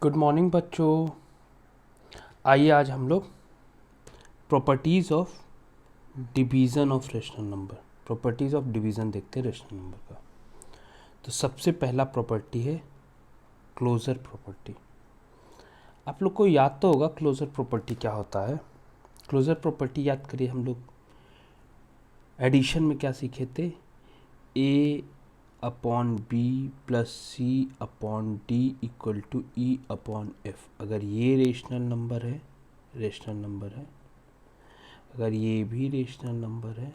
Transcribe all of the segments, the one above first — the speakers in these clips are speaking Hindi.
गुड मॉर्निंग बच्चों। आइए आज हम लोग properties of division of rational number, properties of division देखते हैं रेशनल नंबर का। तो सबसे पहला प्रॉपर्टी है क्लोजर प्रॉपर्टी। आप लोग को याद तो होगा क्लोजर प्रॉपर्टी क्या होता है। क्लोजर प्रॉपर्टी याद करिए, हम लोग एडिशन में क्या सीखे थे, A upon B plus C upon D equal to E upon F. अगर ये रेशनल नंबर है, रेशनल नंबर है, अगर ये भी रेशनल नंबर है,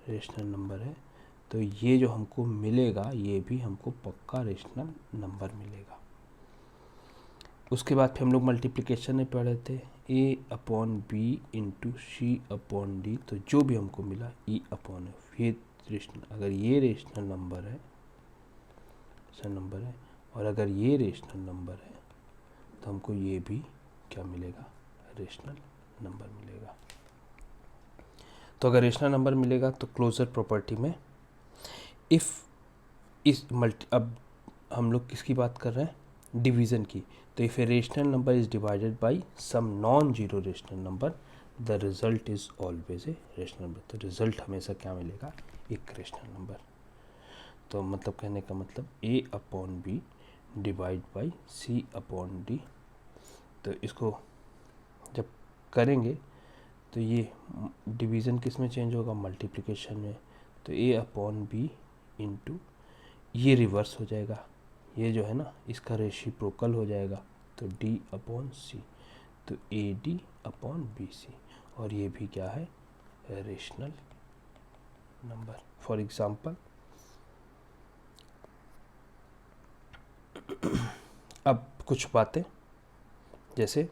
रेशनल नंबर है, तो ये जो हमको मिलेगा ये भी हमको पक्का रेशनल नंबर मिलेगा। उसके बाद फिर हम लोग मल्टीप्लिकेशन में पढ़े थे, A upon B into C upon D, तो जो भी हमको मिला ई अपॉन एफ, ये रेशनल, अगर ये रेशनल नंबर है, रेशनल नंबर है, और अगर ये रेशनल नंबर है तो हमको ये भी क्या मिलेगा, रेशनल नंबर मिलेगा। तो अगर रेशनल नंबर मिलेगा तो क्लोजर प्रॉपर्टी में इफ़ इस मल्टी, अब हम लोग किसकी बात कर रहे हैं, डिवीज़न की, तो if a rational number is divided by some non zero rational number the result is always a rational number. तो रिजल्ट हमेशा क्या मिलेगा, एक रेशनल नंबर। तो मतलब कहने का मतलब A upon B divide by C upon D, तो इसको जब करेंगे तो ये डिवीज़न किस में चेंज होगा, मल्टीप्लिकेशन में। तो ए अपॉन बी इंटू, ये रिवर्स हो जाएगा, ये जो है ना इसका रेसिप्रोकल हो जाएगा, तो डी अपॉन सी, तो A D upon B C, और ये भी क्या है, रेशनल नंबर। फॉर एग्जांपल अब कुछ बातें, जैसे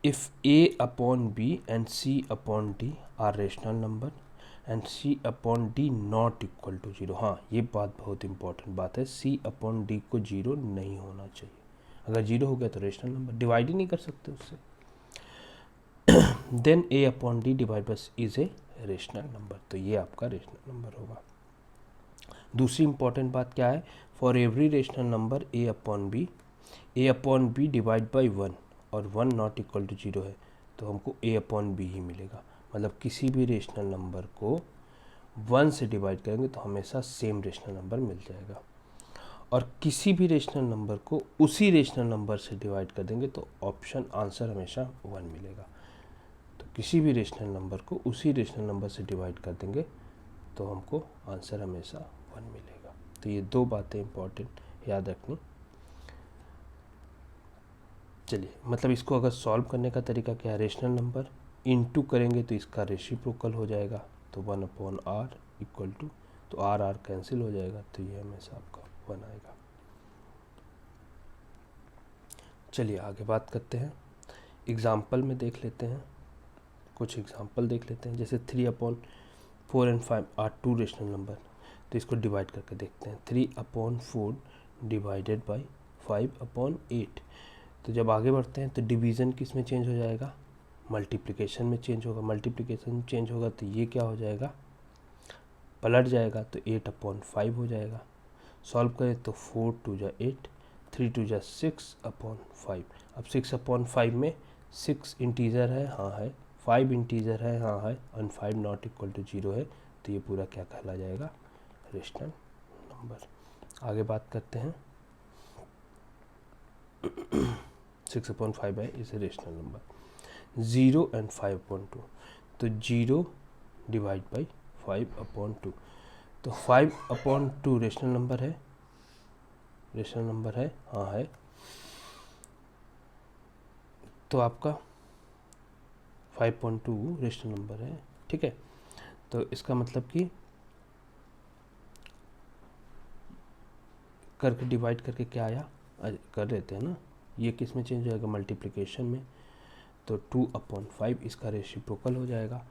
if A upon B and C upon D are rational number and C upon D not equal to zero. हाँ, ये बात बहुत इंपॉर्टेंट बात है, सी अपॉन डी को जीरो नहीं होना चाहिए। अगर जीरो हो गया तो रेशनल नंबर, डिवाइड ही नहीं कर सकते उससे। देन ए अपॉन डी डिवाइड बस इज ए रेशनल नंबर, तो ये आपका रेशनल नंबर होगा। दूसरी इंपॉर्टेंट बात क्या है, for every rational number A upon B divide by one, और one not equal to zero है, तो हमको ए अपॉन बी ही मिलेगा। मतलब किसी भी रेशनल नंबर को वन से डिवाइड करेंगे तो हमेशा सेम रेशनल नंबर मिल जाएगा, और किसी भी रेशनल नंबर को उसी रेशनल नंबर से डिवाइड कर देंगे तो ऑप्शन आंसर हमेशा वन मिलेगा। तो किसी भी रेशनल नंबर को उसी रेशनल नंबर से डिवाइड कर देंगे तो हमको आंसर हमेशा वन मिलेगा। तो ये दो बातें इंपॉर्टेंट याद रखनी। चलिए, मतलब इसको अगर सॉल्व करने का तरीका क्या है, रेशनल नंबर इनटू करेंगे तो इसका रेसिप्रोकल हो जाएगा, तो one upon R equal to, तो आर आर कैंसिल हो जाएगा, तो ये हमेशा आपका वन आएगा। चलिए आगे बात करते हैं, एग्जाम्पल में देख लेते हैं, कुछ एग्जाम्पल देख लेते हैं। जैसे 3/4 and 5 are two rational number, तो इसको डिवाइड करके देखते हैं। 3/4 डिवाइडेड बाई 5/8। तो जब आगे बढ़ते हैं तो डिवीज़न किस में चेंज हो जाएगा, मल्टीप्लिकेशन में चेंज होगा। मल्टीप्लिकेशन चेंज होगा तो ये क्या हो जाएगा, पलट जाएगा, तो 8/5 हो जाएगा। सॉल्व करें तो 4 2 जा 8, 3 2 जा 6/5। अब 6/5 में 6 इंटीजर है, हाँ है, 5 इंटीजर है, हाँ है, और 5 नॉट इक्वल टू जीरो है, तो ये पूरा क्या कहला जाएगा, रेशनल नंबर। आगे बात करते हैं, 6/5 है, इसे रेशनल नंबर। 0 एंड 5/2, तो 0 डिवाइड बाई 5/2, तो 5/2 रेशनल नंबर है, रेशनल नंबर है, हाँ है, तो आपका 5/2 रेशनल नंबर है, ठीक है। तो इसका मतलब कि करके डिवाइड करके क्या आया, कर लेते हैं ना, ये किस में चेंज हो जाएगा, मल्टीप्लिकेशन में, तो 2/5 इसका रेसिप्रोकल हो जाएगा।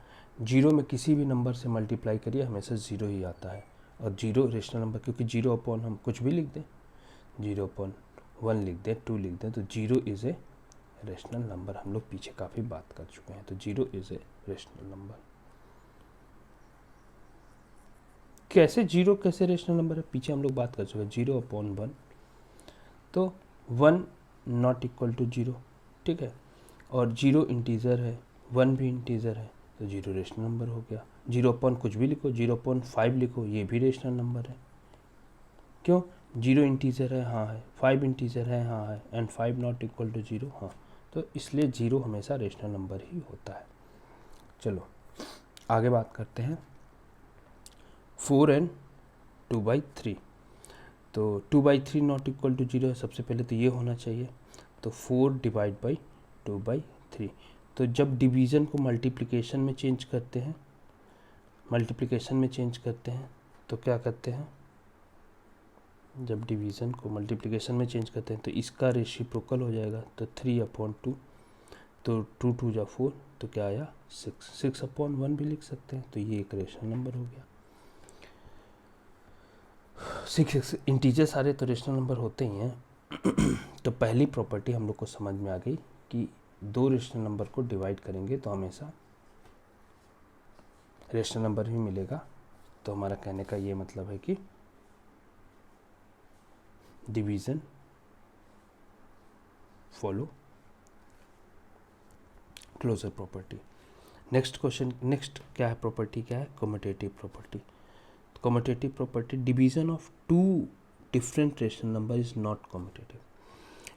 जीरो में किसी भी नंबर से मल्टीप्लाई करिए हमेशा ज़ीरो ही आता है, और जीरो रेशनल नंबर, क्योंकि 0 अपॉन हम कुछ भी लिख दें, 0/1 लिख दें, 2 लिख दें, तो zero is a rational number. हम लोग पीछे काफ़ी बात कर चुके हैं, तो zero is a rational number. कैसे जीरो कैसे रेशनल नंबर है, पीछे हम लोग बात कर चुके हैं। 0/1, तो 1 नॉट इक्वल टू 0, ठीक है, और 0 इंटीजर है, 1 भी इंटीजर है, तो 0 रेशनल नंबर हो गया। 0 अपॉन कुछ भी लिखो, 0.5 लिखो, ये भी रेशनल नंबर है। क्यों? 0 इंटीजर है, हाँ है, 5 इंटीजर है, हाँ है, एंड 5 नॉट इक्वल टू 0, हाँ, तो इसलिए 0 हमेशा रेशनल नंबर ही होता है। चलो आगे बात करते हैं 4 and 2/3। तो 2/3 नॉट इक्वल टू 0 है, सबसे पहले तो ये होना चाहिए, तो 4 डिवाइड बाई 2/3। तो जब डिवीज़न को मल्टीप्लिकेशन में चेंज करते हैं, तो क्या करते हैं, जब डिवीज़न को मल्टीप्लिकेशन में चेंज करते हैं तो इसका रेसिप्रोकल हो जाएगा, तो 3/2, तो 2 2 जा 4, तो क्या आया 6, 6/1 भी लिख सकते हैं, तो ये एक रेशनल नंबर हो गया। 6 इंटीजर सारे तो रेशनल नंबर होते ही हैं। तो पहली प्रॉपर्टी हम लोग को समझ में आ गई कि दो रेशनल नंबर को डिवाइड करेंगे तो हमेशा रेशनल नंबर ही मिलेगा। तो हमारा कहने का ये मतलब है कि division follow closure property. Next question, next क्या है प्रॉपर्टी, क्या है commutative property. Commutative property, division of two different rational number is not commutative.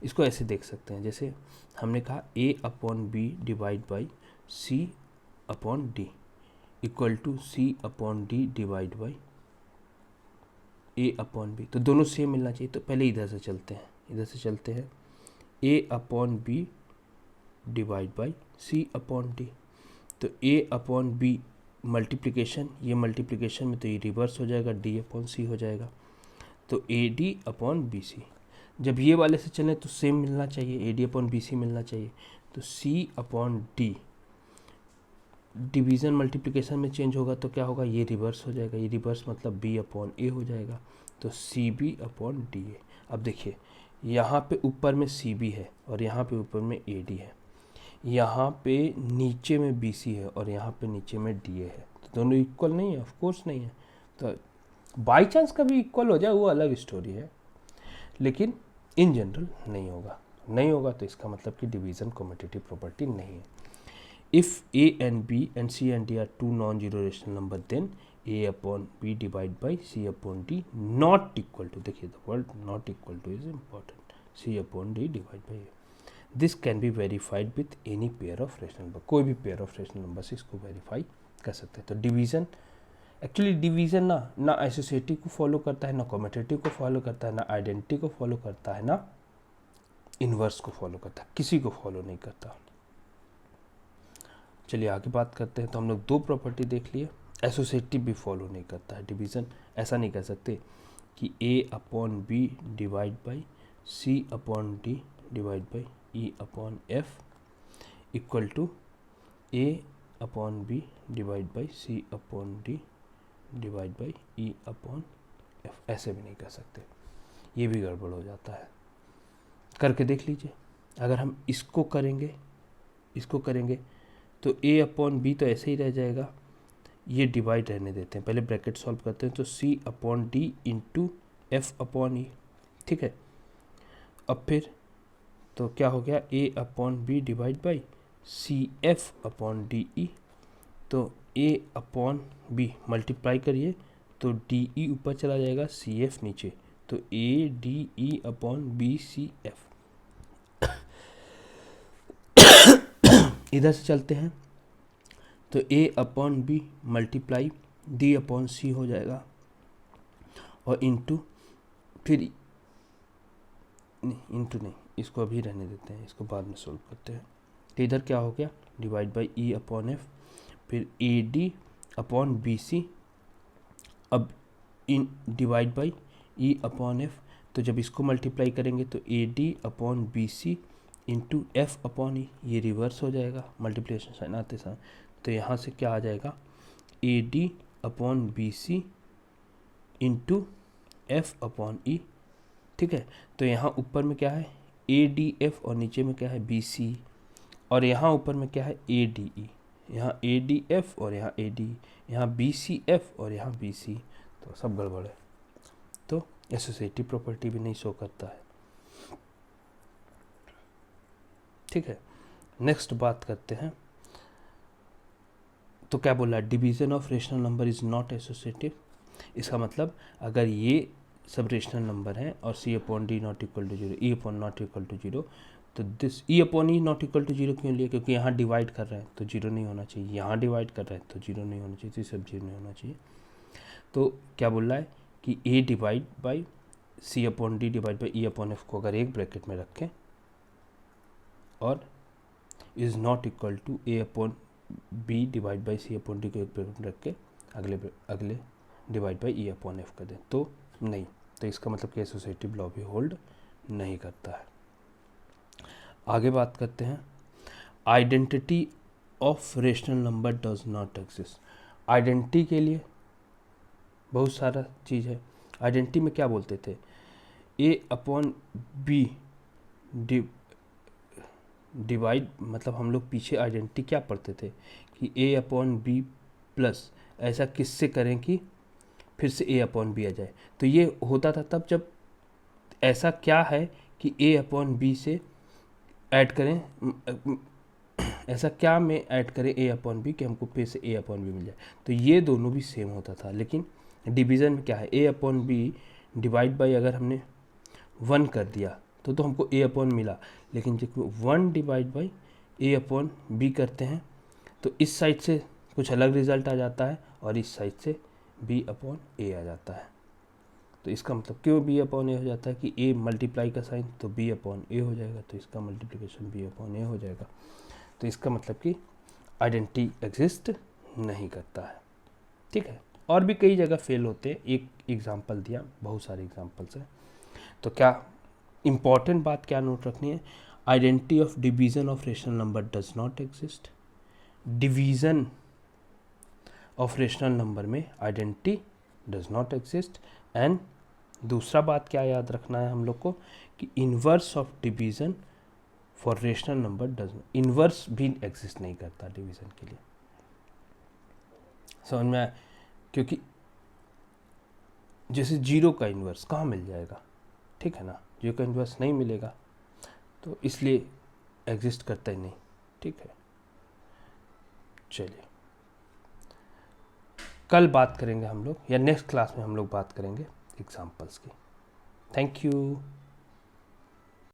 इसको ऐसे देख सकते हैं, जैसे हमने कहा a/b divide by c/d equal to c/d divide by a/b, तो दोनों सेम मिलना चाहिए। तो पहले इधर से चलते हैं, a/b डिवाइड बाई c/d, तो a/b मल्टीप्लिकेशन, ये मल्टीप्लिकेशन में तो ये रिवर्स हो जाएगा, d/c हो जाएगा, तो AD/BC। जब ये वाले से चलें तो सेम मिलना चाहिए, AD/BC मिलना चाहिए, तो C/D डिवीज़न मल्टीप्लिकेशन में चेंज होगा तो क्या होगा, ये रिवर्स हो जाएगा, ये रिवर्स मतलब B/A हो जाएगा, तो CB/DA। अब देखिए यहाँ पे ऊपर में CB है और यहाँ पे ऊपर में AD है, यहाँ पे नीचे में BC है और यहाँ पे नीचे में DA है, तो दोनों इक्वल नहीं है, ऑफ कोर्स नहीं है। तो बाई चांस कभी इक्वल हो जाए वो अलग स्टोरी है, लेकिन इन जनरल नहीं होगा, तो इसका मतलब कि डिवीज़न कम्यूटेटिव प्रॉपर्टी नहीं है। If A and B and C and D are two non-zero rational number, then A/B divide by C/D not equal to, देखिए the word not equal to is important, C/D divide by A। This can be verified with any pair of rational number, कोई भी पेयर ऑफ रेशनल नंबर से इसको वेरीफाई कर सकते हैं। तो डिवीज़न, एक्चुअली डिवीज़न ना एसोसिएटिव को फॉलो करता है, ना कम्यूटेटिव को फॉलो करता है, ना आइडेंटिटी को फॉलो करता है, ना इन्वर्स को फॉलो करता है, किसी को फॉलो नहीं करता। चलिए आगे बात करते हैं। तो हम लोग दो प्रॉपर्टी देख लिए, एसोसिएटिव भी फॉलो नहीं करता है डिवीज़न, ऐसा नहीं कह सकते कि A/B divide by C/D divide by E/F equal to A/B divide by C/D divide by E/F, ऐसे भी नहीं कर सकते, ये भी गड़बड़ हो जाता है। करके देख लीजिए, अगर हम इसको करेंगे तो A/B तो ऐसे ही रह जाएगा, ये डिवाइड रहने देते हैं, पहले ब्रैकेट सॉल्व करते हैं, तो C/D इंटू F/E, ठीक है। अब फिर तो क्या हो गया, A/B डिवाइड बाई CF/DE, तो A/B मल्टीप्लाई करिए तो DE ऊपर चला जाएगा, CF नीचे, तो ADE/BCF। इधर से चलते हैं तो A/B मल्टीप्लाई D/C हो जाएगा, और इंटू, फिर इंटू नहीं, इसको अभी रहने देते हैं, इसको बाद में सोल्व करते हैं। तो इधर क्या हो गया, डिवाइड बाई E/F, फिर AD/BC, अब इन डिवाइड बाई E/F, तो जब इसको मल्टीप्लाई करेंगे तो AD/BC इंटू F/E, ये रिवर्स हो जाएगा मल्टीप्लिकेशन साइन आते साथ, तो यहाँ से क्या आ जाएगा, AD/BC इंटू F/E, ठीक है। तो यहाँ ऊपर में क्या है ADF और नीचे में क्या है BC, और यहाँ ऊपर में क्या है ADE, यहाँ ADF और यहाँ ADE, यहाँ BCF और यहाँ BC, तो सब गड़बड़ है, तो एसोसिएटिव प्रॉपर्टी भी नहीं शो करता है। ठीक है, नेक्स्ट बात करते हैं। तो क्या बोला, division of rational number is not associative. इसका मतलब अगर ये सब रेशनल नंबर हैं और C upon D not equal to zero, E upon not equal to zero, तो this E upon E not equal to zero क्यों लिया, क्योंकि यहाँ डिवाइड कर रहे हैं तो जीरो नहीं होना चाहिए, यहाँ डिवाइड कर रहे हैं तो जीरो नहीं होना चाहिए, तो सब जीरो नहीं होना चाहिए। तो क्या बोल रहा है कि A divide by C upon D divide by E upon F को अगर एक ब्रैकेट में रखें और is not equal to A upon B divide by C upon D को एक ब्रैकेट में रख के अगले divide by E upon F कर दें तो नहीं, तो इसका मतलब कि एसोसिएटिव लॉ भी होल्ड नहीं करता है। आगे बात करते हैं, identity of rational number does not exist. Identity के लिए बहुत सारा चीज़ है। आइडेंटिटी में क्या बोलते थे, ए अपॉन बी डिवाइड, मतलब हम लोग पीछे आइडेंटिटी क्या पढ़ते थे कि ए अपॉन बी प्लस ऐसा किससे करें कि फिर से ए अपॉन बी आ जाए। तो ये होता था तब जब ऐसा क्या है कि ए अपॉन बी से ऐड करें, ऐसा क्या में ऐड करें ए अपॉन बी कि हमको फिर से ए अपॉन बी मिल जाए। तो ये दोनों भी सेम होता था, लेकिन डिवीज़न में क्या है, ए अपॉन बी डिवाइड बाई अगर हमने 1 कर दिया तो हमको ए अपॉन मिला, लेकिन जब 1 divide by A upon B करते हैं तो इस साइड से कुछ अलग रिजल्ट आ जाता है और इस साइड से बी अपॉन ए आ जाता है। तो इसका मतलब क्यों बी अपॉन ए हो जाता है कि ए मल्टीप्लाई का साइन तो बी अपॉन ए हो जाएगा, तो इसका मल्टीप्लिकेशन बी अपॉन ए हो जाएगा। तो इसका मतलब कि आइडेंटिटी एग्जिस्ट नहीं करता है। ठीक है, और भी कई जगह फेल होते हैं, एक एग्जांपल दिया, बहुत सारे एग्जांपल्स हैं। तो क्या इम्पॉर्टेंट बात क्या नोट रखनी है, identity of division of rational number does not exist. Division of rational number में identity does not exist. And दूसरा बात क्या याद रखना है हम लोग को कि inverse of division for rational number does, inverse भी एग्जिस्ट नहीं करता डिवीज़न के लिए। समझ में आया, क्योंकि जैसे जीरो का इन्वर्स कहाँ मिल जाएगा, ठीक है ना, जीरो का इन्वर्स नहीं मिलेगा, तो इसलिए एग्जिस्ट करता ही नहीं। ठीक है, चलिए कल बात करेंगे हम लोग, या नेक्स्ट क्लास में हम लोग बात करेंगे एग्जाम्पल्स की। Thank you.